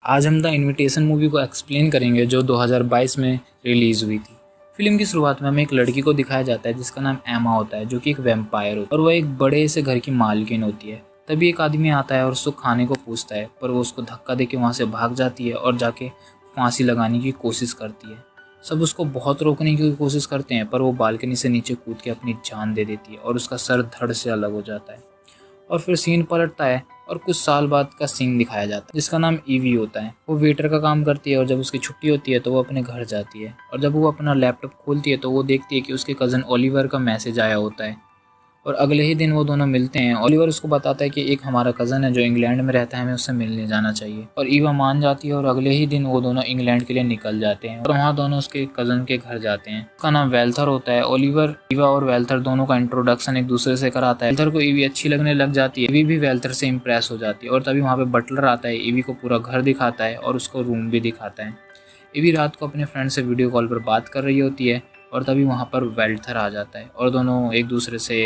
आज हम the invitation movie को एक्सप्लेन करेंगे जो 2022 में रिलीज़ हुई थी। फिल्म की शुरुआत में हमें एक लड़की को दिखाया जाता है जिसका नाम एमा होता है, जो कि एक वैम्पायर होता है और वह एक बड़े से घर की मालकिन होती है। तभी एक आदमी आता है और उसको खाने को पूछता है, पर वो उसको धक्का देके वहाँ से भाग जाती है और जाके फांसी लगाने की कोशिश करती है। सब उसको बहुत रोकने की कोशिश करते हैं, पर वो बालकनी से नीचे कूद के अपनी जान दे देती है और उसका सर धड़ से अलग हो जाता है। और फिर सीन पलटता है और कुछ साल बाद का सीन दिखाया जाता है जिसका नाम ईवी होता है। वो वेटर का काम करती है और जब उसकी छुट्टी होती है तो वो अपने घर जाती है और जब वो अपना लैपटॉप खोलती है तो वो देखती है कि उसके कज़न ओलिवर का मैसेज आया होता है और अगले ही दिन वो दोनों मिलते हैं। ओलिवर उसको बताता है कि एक हमारा कज़न है जो इंग्लैंड में रहता है, हमें उससे मिलने जाना चाहिए और ईवा मान जाती है और अगले ही दिन वो दोनों इंग्लैंड के लिए निकल जाते हैं और वहाँ दोनों उसके कज़न के घर जाते हैं। उसका नाम वेल्थर होता है। ओलिवर ईवा और वेल्थर दोनों का इंट्रोडक्शन एक दूसरे से कराता है। वेल्थर को ईवी अच्छी लगने लग जाती है, ईवी भी वेल्थर से इम्प्रेस हो जाती है और तभी वहाँ पे बटलर आता है, ईवी को पूरा घर दिखाता है और उसको रूम भी दिखाता है। ईवी रात को अपने फ्रेंड से वीडियो कॉल पर बात कर रही होती है और तभी वहाँ पर वेल्थर आ जाता है और दोनों एक दूसरे से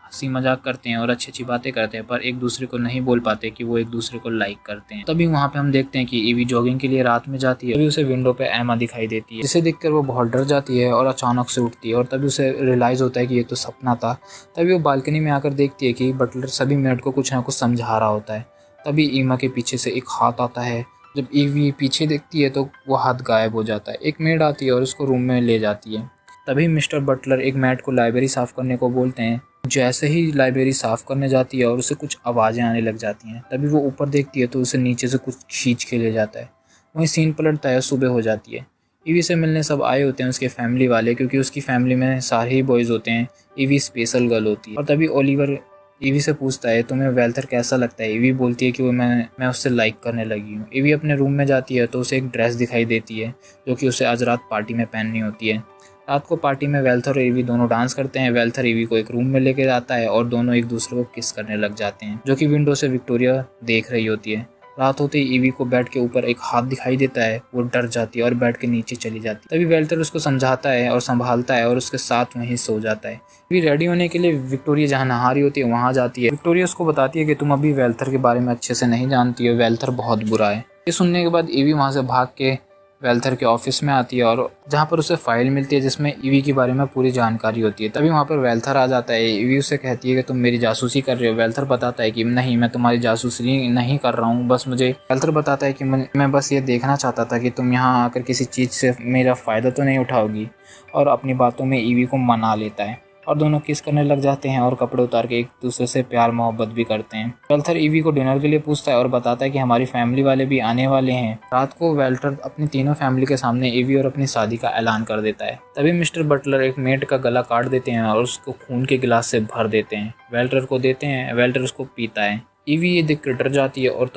हंसी मजाक करते हैं और अच्छी अच्छी बातें करते हैं, पर एक दूसरे को नहीं बोल पाते कि वो एक दूसरे को लाइक करते हैं। तभी वहाँ पे हम देखते हैं कि ईवी जॉगिंग के लिए रात में जाती है। तभी उसे विंडो पे एमा दिखाई देती है, जिसे देखकर वो बहुत डर जाती है और अचानक से उठती है और तभी उसे रियलाइज़ होता है कि ये तो सपना था। तभी वो बालकनी में आकर देखती है कि बटलर सभी मेड को कुछ ना कुछ समझा रहा होता है। तभी ईमा के पीछे से एक हाथ आता है। जब ईवी पीछे देखती है तो वो हाथ गायब हो जाता है। एक मेड आती है और उसको रूम में ले जाती है। तभी मिस्टर बटलर एक मेड को लाइब्रेरी साफ़ करने को बोलते हैं। जैसे ही लाइब्रेरी साफ़ करने जाती है और उसे कुछ आवाज़ें आने लग जाती हैं, तभी वो ऊपर देखती है तो उसे नीचे से कुछ खींच के ले जाता है। वहीं सीन पलटता है, सुबह हो जाती है। ईवी से मिलने सब आए होते हैं उसके फैमिली वाले, क्योंकि उसकी फैमिली में सारे ही बॉयज़ होते हैं, ईवी स्पेशल गर्ल होती है। और तभी ओलिवर ईवी से पूछता है तुम्हें वेल्थर कैसा लगता है। ईवी बोलती है कि वो मैं उससे लाइक करने लगी हूँ। ईवी अपने रूम में जाती है तो उसे एक ड्रेस दिखाई देती है जो कि उसे आज रात पार्टी में पहननी होती है। रात को पार्टी में वेल्थर और ईवी दोनों डांस करते हैं। वेल्थर ईवी को एक रूम में लेकर आता है और दोनों एक दूसरे को किस करने लग जाते हैं, जो कि विंडो से विक्टोरिया देख रही होती है। रात होते ही ईवी को बेड के ऊपर एक हाथ दिखाई देता है। वो डर जाती है और बेड के नीचे चली जाती है। तभी वेल्थर उसको समझाता है और संभालता है और उसके साथ वहीं सो जाता है। ईवी रेडी होने के लिए विक्टोरिया जहाँ नहा रही होती है वहाँ जाती है। विक्टोरिया उसको बताती है कि तुम अभी वेल्थर के बारे में अच्छे से नहीं जानती हो, वेल्थर बहुत बुरा है। ये सुनने के बाद ईवी वहाँ से भाग के वेल्थर के ऑफिस में आती है और जहाँ पर उसे फाइल मिलती है जिसमें ईवी के बारे में पूरी जानकारी होती है। तभी वहाँ पर वेल्थर आ जाता है। ईवी उसे कहती है कि तुम मेरी जासूसी कर रहे हो। वेल्थर बताता है कि नहीं, मैं तुम्हारी जासूसी नहीं कर रहा हूँ, बस मुझे वेल्थर बताता है कि मैं बस ये देखना चाहता था कि तुम यहाँ आकर किसी चीज़ से मेरा फ़ायदा तो नहीं उठाओगी, और अपनी बातों में ईवी को मना लेता है और दोनों किस करने लग जाते हैं और कपड़े उतार के एक दूसरे से प्यार मोहब्बत भी करते हैं। वेल्थर ईवी को डिनर के लिए पूछता है और बताता है कि हमारी फैमिली वाले भी आने वाले हैं। रात को वेल्थर अपनी तीनों फैमिली के सामने ईवी और अपनी शादी का ऐलान कर देता है। तभी मिस्टर बटलर एक मेड का गला काट देते हैं और उसको खून के गिलास से भर देते हैं। वेल्थर को देते हैं, वेल्थर उसको पीता है। ईवी ये देख कर डर जाती है और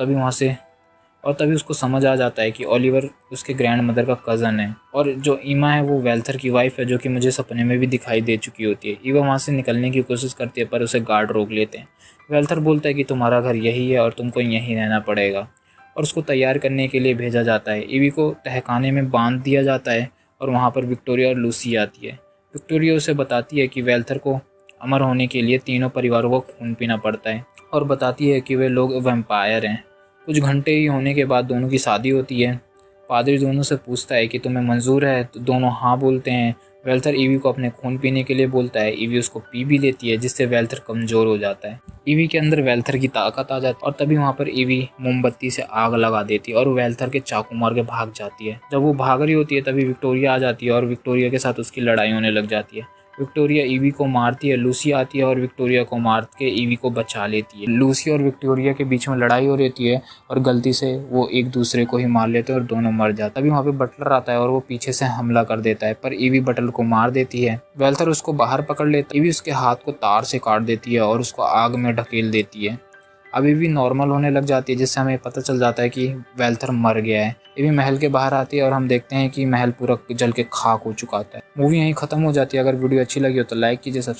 तभी उसको समझ आ जाता है कि ओलिवर उसके ग्रैंड मदर का कज़न है और जो ईमा है वो वेल्थर की वाइफ है, जो कि मुझे सपने में भी दिखाई दे चुकी होती है। ईवा वहाँ से निकलने की कोशिश करती है पर उसे गार्ड रोक लेते हैं। वेल्थर बोलता है कि तुम्हारा घर यही है और तुमको यहीं रहना पड़ेगा, और उसको तैयार करने के लिए भेजा जाता है। ईवी को तहखाने में बांध दिया जाता है और वहाँ पर विक्टोरिया और लूसी आती है। विक्टोरिया उसे बताती है कि वेल्थर को अमर होने के लिए तीनों परिवारों को खून पीना पड़ता है और बताती है कि वे लोग वैम्पायर हैं। कुछ घंटे ही होने के बाद दोनों की शादी होती है। पादरी दोनों से पूछता है कि तुम्हें मंजूर है, तो दोनों हाँ बोलते हैं। वेल्थर ईवी को अपने खून पीने के लिए बोलता है। ईवी उसको पी भी लेती है, जिससे वेल्थर कमज़ोर हो जाता है। ईवी के अंदर वेल्थर की ताकत आ जाती है और तभी वहाँ पर ईवी मोमबत्ती से आग लगा देती है और वेल्थर के चाकू मार के भाग जाती है। जब वो भाग रही होती है तभी विक्टोरिया आ जाती है और विक्टोरिया के साथ उसकी लड़ाई होने लग जाती है। विक्टोरिया ईवी को मारती है, लूसी आती है और विक्टोरिया को मार के ईवी को बचा लेती है। लूसी और विक्टोरिया के बीच में लड़ाई हो रही है और गलती से वो एक दूसरे को ही मार लेते हैं और दोनों मर जाते हैं। तभी वहाँ पे बटलर आता है और वो पीछे से हमला कर देता है, पर ईवी बटलर को मार देती है। वेल्थर उसको बाहर पकड़ लेता है। ईवी उसके हाथ को तार से काट देती है और उसको आग में ढकेल देती है। अभी भी नॉर्मल होने लग जाती है, जिससे हमें पता चल जाता है कि वेल्थर मर गया है। ईवी महल के बाहर आती है और हम देखते हैं कि महल पूरा जल के खाक हो चुका था। मूवी यहीं ख़त्म हो जाती है। अगर वीडियो अच्छी लगी हो तो लाइक कीजिए।